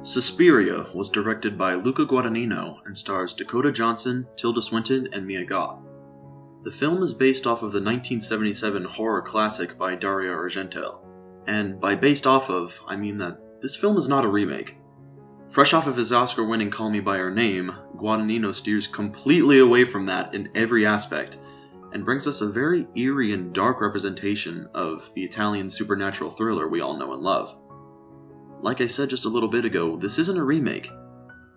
Suspiria was directed by Luca Guadagnino and stars Dakota Johnson, Tilda Swinton, and Mia Goth. The film is based off of the 1977 horror classic by Dario Argento, and by based off of, I mean that this film is not a remake. Fresh off of his Oscar-winning Call Me By Your Name, Guadagnino steers completely away from that in every aspect, and brings us a very eerie and dark representation of the Italian supernatural thriller we all know and love. Like I said just a little bit ago, this isn't a remake.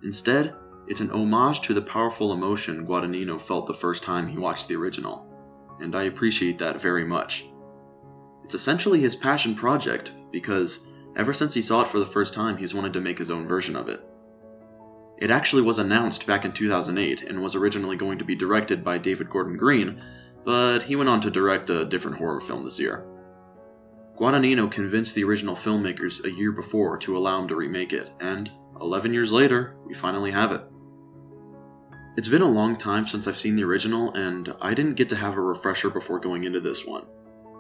Instead, it's an homage to the powerful emotion Guadagnino felt the first time he watched the original, and I appreciate that very much. It's essentially his passion project, because ever since he saw it for the first time, he's wanted to make his own version of it. It actually was announced back in 2008 and was originally going to be directed by David Gordon Green, but he went on to direct a different horror film this year. Guadagnino convinced the original filmmakers a year before to allow him to remake it, and 11 years later, we finally have it. It's been a long time since I've seen the original, and I didn't get to have a refresher before going into this one,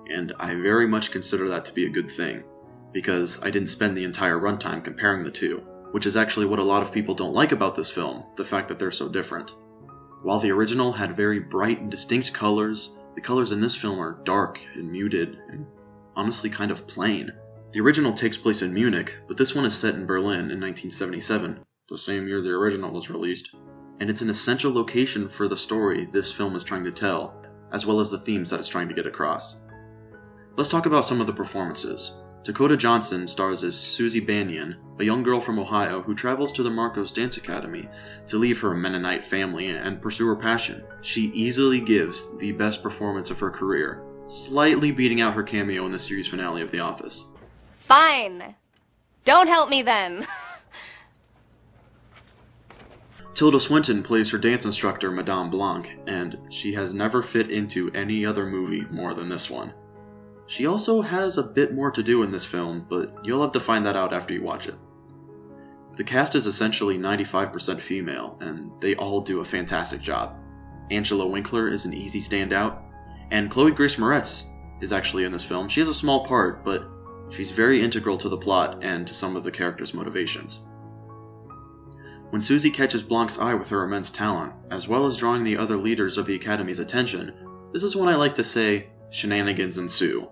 and I very much consider that to be a good thing, because I didn't spend the entire runtime comparing the two, which is actually what a lot of people don't like about this film, the fact that they're so different. While the original had very bright and distinct colors, the colors in this film are dark and muted, and honestly kind of plain. The original takes place in Munich, but this one is set in Berlin in 1977, the same year the original was released, and it's an essential location for the story this film is trying to tell, as well as the themes that it's trying to get across. Let's talk about some of the performances. Dakota Johnson stars as Susie Banyan, a young girl from Ohio who travels to the Marcos Dance Academy to leave her Mennonite family and pursue her passion. She easily gives the best performance of her career, slightly beating out her cameo in the series finale of The Office. Fine. Don't help me then. Tilda Swinton plays her dance instructor, Madame Blanc, and she has never fit into any other movie more than this one. She also has a bit more to do in this film, but you'll have to find that out after you watch it. The cast is essentially 95% female, and they all do a fantastic job. Angela Winkler is an easy standout, and Chloe Grace Moretz is actually in this film. She has a small part, but she's very integral to the plot and to some of the characters' motivations. When Susie catches Blanc's eye with her immense talent, as well as drawing the other leaders of the Academy's attention, this is when I like to say shenanigans ensue.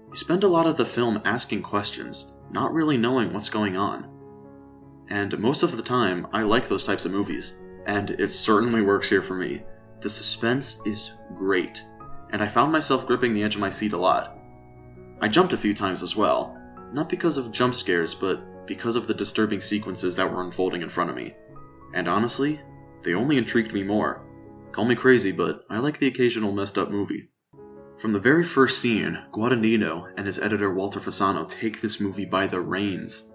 You spend a lot of the film asking questions, not really knowing what's going on. And most of the time, I like those types of movies, and it certainly works here for me. The suspense is great, and I found myself gripping the edge of my seat a lot. I jumped a few times as well, not because of jump scares, but because of the disturbing sequences that were unfolding in front of me. And honestly, they only intrigued me more. Call me crazy, but I like the occasional messed up movie. From the very first scene, Guadagnino and his editor Walter Fasano take this movie by the reins.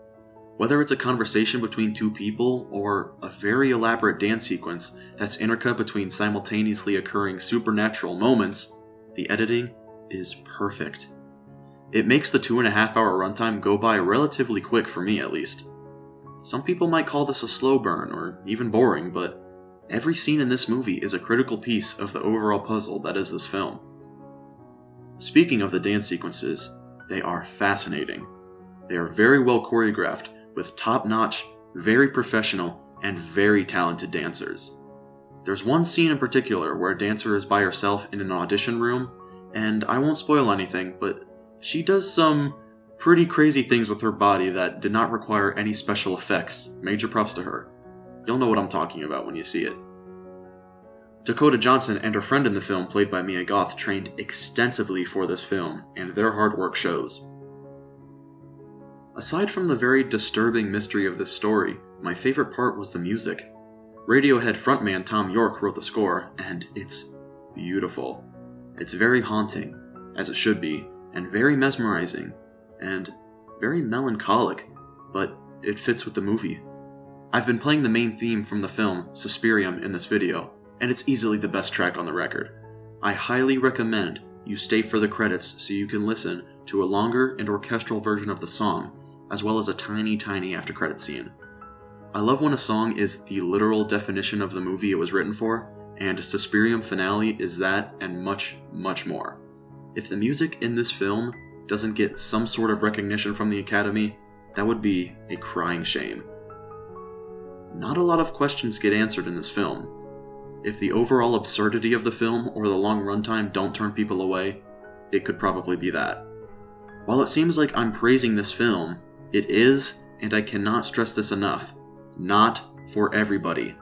Whether it's a conversation between two people or a very elaborate dance sequence that's intercut between simultaneously occurring supernatural moments, the editing is perfect. It makes the 2.5-hour runtime go by relatively quick for me at least. Some people might call this a slow burn or even boring, but every scene in this movie is a critical piece of the overall puzzle that is this film. Speaking of the dance sequences, they are fascinating. They are very well choreographed, with top-notch, very professional, and very talented dancers. There's one scene in particular where a dancer is by herself in an audition room, and I won't spoil anything, but she does some pretty crazy things with her body that did not require any special effects. Major props to her. You'll know what I'm talking about when you see it. Dakota Johnson and her friend in the film, played by Mia Goth, trained extensively for this film, and their hard work shows. Aside from the very disturbing mystery of this story, my favorite part was the music. Radiohead frontman Tom York wrote the score, and it's beautiful. It's very haunting, as it should be, and very mesmerizing, and very melancholic, but it fits with the movie. I've been playing the main theme from the film, Suspiria, in this video, and it's easily the best track on the record. I highly recommend you stay for the credits so you can listen to a longer and orchestral version of the song, as well as a tiny after-credit scene. I love when a song is the literal definition of the movie it was written for, and Suspirium Finale is that and much more. If the music in this film doesn't get some sort of recognition from the Academy, that would be a crying shame. not a lot of questions get answered in this film. If the overall absurdity of the film or the long runtime don't turn people away, it could probably be that. While it seems like I'm praising this film, it is, and I cannot stress this enough, not for everybody.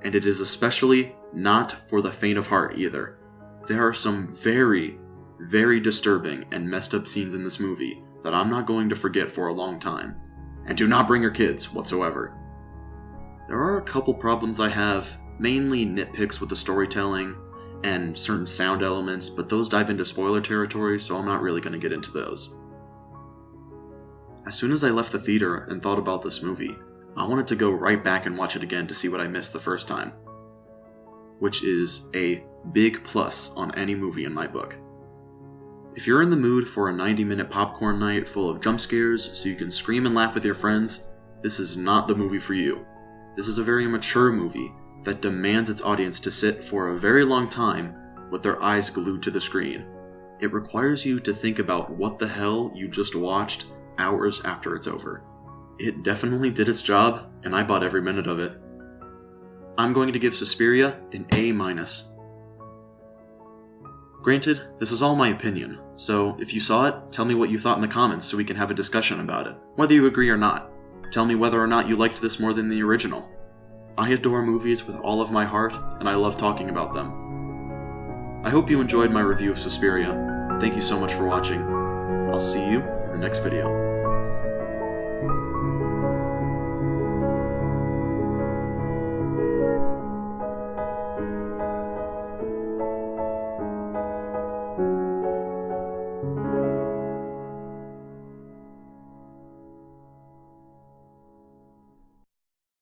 And it is especially not for the faint of heart either. There are some very, very disturbing and messed up scenes in this movie that I'm not going to forget for a long time. And do not bring your kids whatsoever. There are a couple problems I have, mainly nitpicks with the storytelling and certain sound elements, but those dive into spoiler territory, so I'm not really going to get into those. As soon as I left the theater and thought about this movie, I wanted to go right back and watch it again to see what I missed the first time, which is a big plus on any movie in my book. If you're in the mood for a 90-minute popcorn night full of jump scares so you can scream and laugh with your friends, this is not the movie for you. This is a very mature movie that demands its audience to sit for a very long time with their eyes glued to the screen. It requires you to think about what the hell you just watched hours after it's over. It definitely did its job, and I bought every minute of it. I'm going to give Suspiria an A-. Granted, this is all my opinion, so if you saw it, tell me what you thought in the comments so we can have a discussion about it, whether you agree or not. Tell me whether or not you liked this more than the original. I adore movies with all of my heart, and I love talking about them. I hope you enjoyed my review of Suspiria. Thank you so much for watching. I'll see you in the next video.